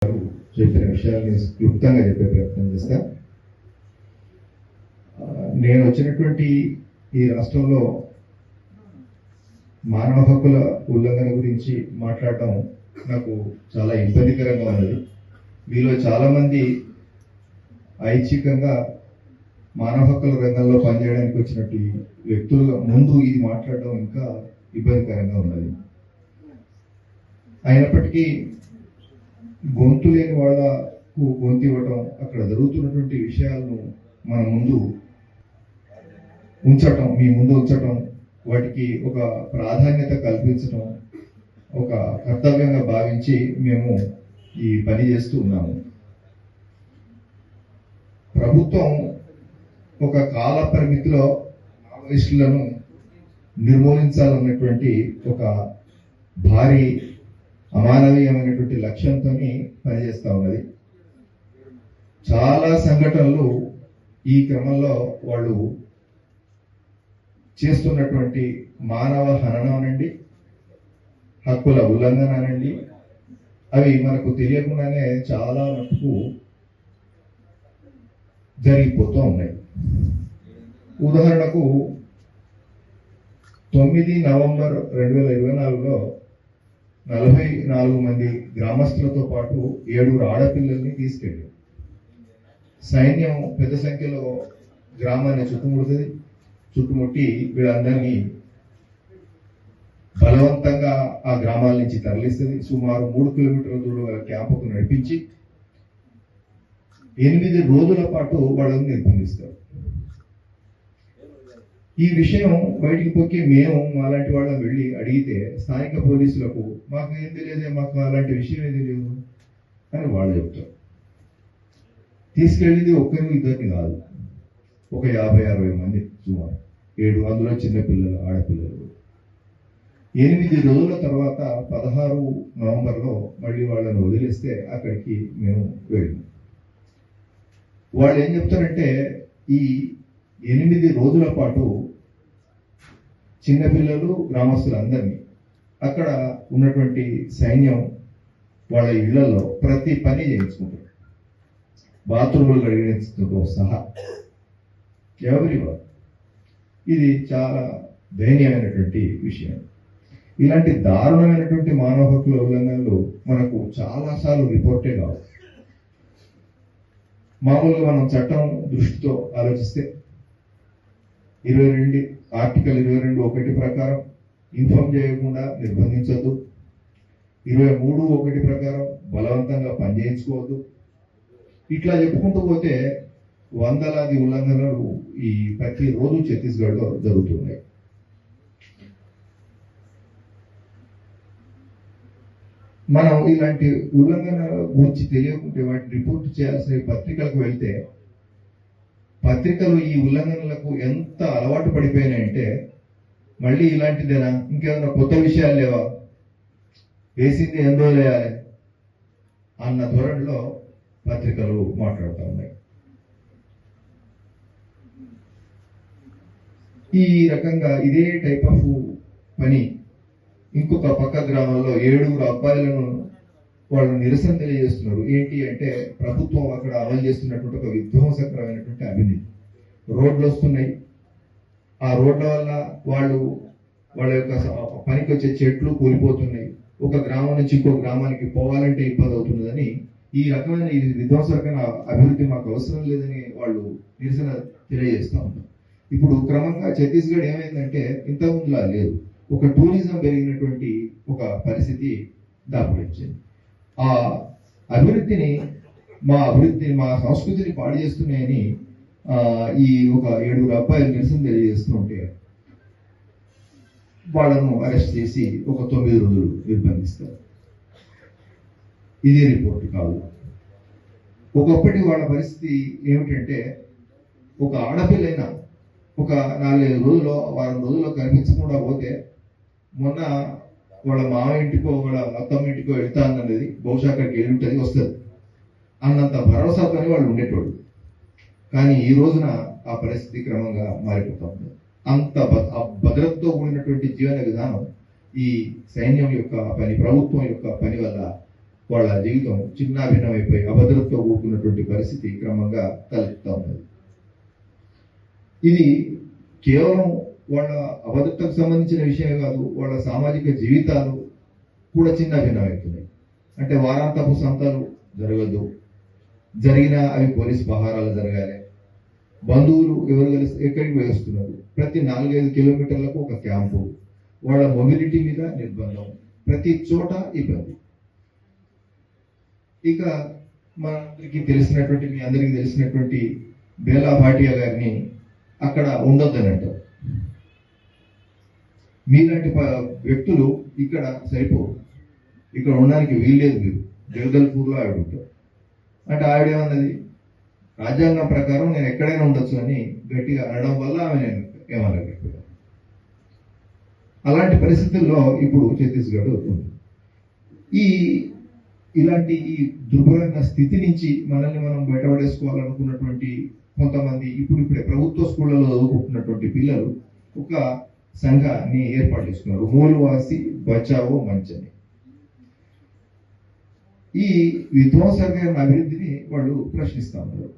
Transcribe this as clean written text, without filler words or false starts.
చెప్పిన విషయాన్ని క్లుప్తంగా చెప్పే ప్రయత్నం చేస్తా. నేను వచ్చినటువంటి ఈ రాష్ట్రంలో మానవ హక్కుల ఉల్లంఘన గురించి మాట్లాడటం నాకు చాలా ఇబ్బందికరంగా ఉన్నది. మీలో చాలామంది ఐచ్ఛికంగా మానవ హక్కుల రంగంలో పనిచేయడానికి వచ్చినట్టు వ్యక్తులుగా ముందు ఇది మాట్లాడడం ఇంకా ఇబ్బందికరంగా ఉన్నది. అయినప్పటికీ గొంతు లేని వాళ్లకు గొంతు ఇవ్వటం, అక్కడ జరుగుతున్నటువంటి విషయాలను మన ముందు ఉంచటం, మీ ముందు ఉంచటం, వాటికి ఒక ప్రాధాన్యత కల్పించటం ఒక కర్తవ్యంగా భావించి మేము ఈ పని చేస్తూ ఉన్నాము. ప్రభుత్వం ఒక కాల పరిమితిలో మావోయిస్టులను నిర్మూలించాలన్నటువంటి ఒక భారీ అమానవీయమైనటువంటి లక్ష్యంతో పనిచేస్తూ ఉన్నది. చాలా సంఘటనలు ఈ క్రమంలో వాళ్ళు చేస్తున్నటువంటి మానవ హననం అనండి, హక్కుల ఉల్లంఘన అనండి, అవి మనకు తెలియకుండానే చాలా మటుకు జరిగిపోతూ ఉన్నాయి. ఉదాహరణకు 9 నవంబర్ 2024లో 44 మంది గ్రామస్తులతో పాటు 7 ఆడపిల్లల్ని తీసుకెళ్ళి సైన్యం పెద్ద సంఖ్యలో గ్రామాన్ని చుట్టుముట్టి వీళ్ళందరినీ బలవంతంగా ఆ గ్రామాల నుంచి తరలిస్తుంది. సుమారు 3 కిలోమీటర్ల దూరం క్యాంపుకు నడిపించి 8 రోజుల పాటు వాళ్ళని నిర్బంధిస్తారు. ఈ విషయం బయటికి పోయి మేము అలాంటి వాళ్ళని వెళ్ళి అడిగితే స్థానిక పోలీసులకు మాకు ఏం తెలియదే, మాకు అలాంటి విషయం ఏం తెలియదు అని వాళ్ళు చెప్తారు. తీసుకెళ్ళింది ఒక్కరిని ఇద్దరిని కాదు, ఒక 50-60 మంది సుమారు, 7 అందులో చిన్నపిల్లలు, ఆడపిల్లలు. 8 రోజుల తర్వాత 16 నవంబర్లో మళ్ళీ వాళ్ళని వదిలేస్తే అక్కడికి మేము వెళ్ళాము. వాళ్ళు ఏం చెప్తారంటే ఈ 8 రోజుల పాటు చిన్నపిల్లలు, గ్రామస్తులందరినీ అక్కడ ఉన్నటువంటి సైన్యం వాళ్ళ ఇళ్లలో ప్రతి పని చేయించుకుంటారు, బాత్రూములు కడిగించడంతో సహా ఎవరివారు. ఇది చాలా దయనీయమైనటువంటి విషయం. ఇలాంటి దారుణమైనటువంటి మానవ హక్కుల ఉల్లంఘనలు మనకు చాలాసార్లు రిపోర్టే కావు. మామూలుగా మనం చట్టం దృష్టితో ఆలోచిస్తే ఆర్టికల్ 22(1) ప్రకారం ఇన్ఫార్మ్ చేయకుండా నిర్బంధించవద్దు, 23(1) ప్రకారం బలవంతంగా పనిచేయించుకోవద్దు, ఇట్లా చెప్పుకుంటూ పోతే వందలాది ఉల్లంఘనలు ఈ ప్రతిరోజు ఛత్తీస్గఢ్లో జరుగుతున్నాయి. మనం ఇలాంటి ఉల్లంఘనల గురించి తెలియకుంటే వాటిని రిపోర్ట్ చేయాల్సిన పత్రికలకు వెళ్తే పత్రికలు ఈ ఉల్లంఘనలకు ఎంత అలవాటు పడిపోయినాయంటే మళ్ళీ ఇలాంటిదేనా, ఇంకేమైనా కొత్త విషయాలు లేవా, వేసింది ఎన్ని రోజులు వేయాలి అన్న ధోరణిలో పత్రికలు మాట్లాడుతూ ఉన్నాయి. ఈ రకంగా ఇదే టైప్ ఆఫ్ పని ఇంకొక పక్క గ్రామంలో 7 అబ్బాయిలను వాళ్ళు నిరసన తెలియజేస్తున్నారు. ఏంటి అంటే ప్రభుత్వం అక్కడ అమలు చేస్తున్నటువంటి ఒక విధ్వంసకరమైనటువంటి అవినీతి. రోడ్లు వస్తున్నాయి, ఆ రోడ్ల వల్ల వాళ్ళ యొక్క పనికి వచ్చే చెట్లు కూలిపోతున్నాయి, ఒక గ్రామం నుంచి ఇంకో గ్రామానికి పోవాలంటే ఇబ్బంది అవుతున్నదని ఈ రకమైన ఈ విధ్వంసకరమైన అభివృద్ధి మాకు అవసరం లేదని వాళ్ళు నిరసన తెలియజేస్తూ ఉంటారు. ఇప్పుడు క్రమంగా ఛత్తీస్గఢ్ ఏమైందంటే ఇంతకుముందులా లేదు, ఒక టూరిజం పెరిగినటువంటి ఒక పరిస్థితి దాపురించింది. ఆ అభివృద్ధిని మా సంస్కృతిని పాడు చేస్తున్నాయని ఈ ఒక 7 అబ్బాయిలు నిరసన తెలియజేస్తుంటే వాళ్ళను అరెస్ట్ చేసి ఒక 9 రోజులు నిర్బంధిస్తారు. ఇది రిపోర్ట్ కాదు. ఒకప్పటి వాళ్ళ పరిస్థితి ఏమిటంటే ఒక ఆడపిల్లైనా ఒక 4-5 రోజుల్లో, వారం రోజుల్లో కనిపించకుండా పోతే మొన్న వాళ్ళ మామ ఇంటికో వాళ్ళ అత్తమ్మ ఇంటికో వెళ్తా అన్నది బహుశా అక్కడికి వెళ్ళి ఉంటుంది, వస్తుంది అన్నంత భరోసాతో వాళ్ళు ఉండేటోళ్ళు. కానీ ఈ రోజున ఆ పరిస్థితి క్రమంగా మారిపోతా ఉంది. అంత భద్రతతో కూడినటువంటి జీవన విధానం ఈ సైన్యం యొక్క పని, ప్రభుత్వం యొక్క పని వల్ల వాళ్ళ జీవితం చిన్నాభిన్నమైపోయి అభద్రతతో కూడుకున్నటువంటి పరిస్థితి క్రమంగా తలెత్తుతా ఉన్నది. ఇది కేవలం వాళ్ళ అభద్రతకు సంబంధించిన విషయం కాదు, వాళ్ళ సామాజిక జీవితాలు కూడా చిన్నాభిన్నమవుతున్నాయి. అంటే వారాంతపు సంతాలు జరగదు, జరిగినా అవి పోలీస్ పహారాలు జరగాలి, బంధువులు ఎవరు కలిసి ఎక్కడికి వేస్తున్నారు, ప్రతి 4-5 కిలోమీటర్లకు ఒక క్యాంపు, వాళ్ళ మొబిలిటీ మీద నిర్బంధం, ప్రతి చోట ఇబ్బంది. ఇక మీ అందరికీ తెలిసినటువంటి బేలా భాటియా గారిని అక్కడ ఉండొద్దని అంటారు. మీలాంటి వ్యక్తులు ఇక్కడ సరిపోరు, ఇక్కడ ఉండడానికి వీల్లేదు, మీరు జగదల్పూర్లో ఆవిడ ఉంటారు అంటే ఆవిడ ఏమన్నది, రాజ్యాంగం ప్రకారం నేను ఎక్కడైనా ఉండొచ్చు అని గట్టిగా అనడం వల్ల ఆమె నేను ఏమనగలిగాను. అలాంటి పరిస్థితుల్లో ఇప్పుడు ఛత్తీస్గఢ్ ఉంది. ఇలాంటి ఈ దుర్భరమైన స్థితి నుంచి మనల్ని మనం బయటపడేసుకోవాలనుకున్నటువంటి కొంతమంది ఇప్పుడిప్పుడే ప్రభుత్వ స్కూళ్లలో చదువుకుంటున్నటువంటి పిల్లలు ఒక సంఘాన్ని ఏర్పాటు చేసుకున్నారు, మూలవాసి బచావో మంచ్ అని. ఈ విధ్వంసకరమైన అభివృద్ధిని వాళ్ళు ప్రశ్నిస్తా ఉన్నారు.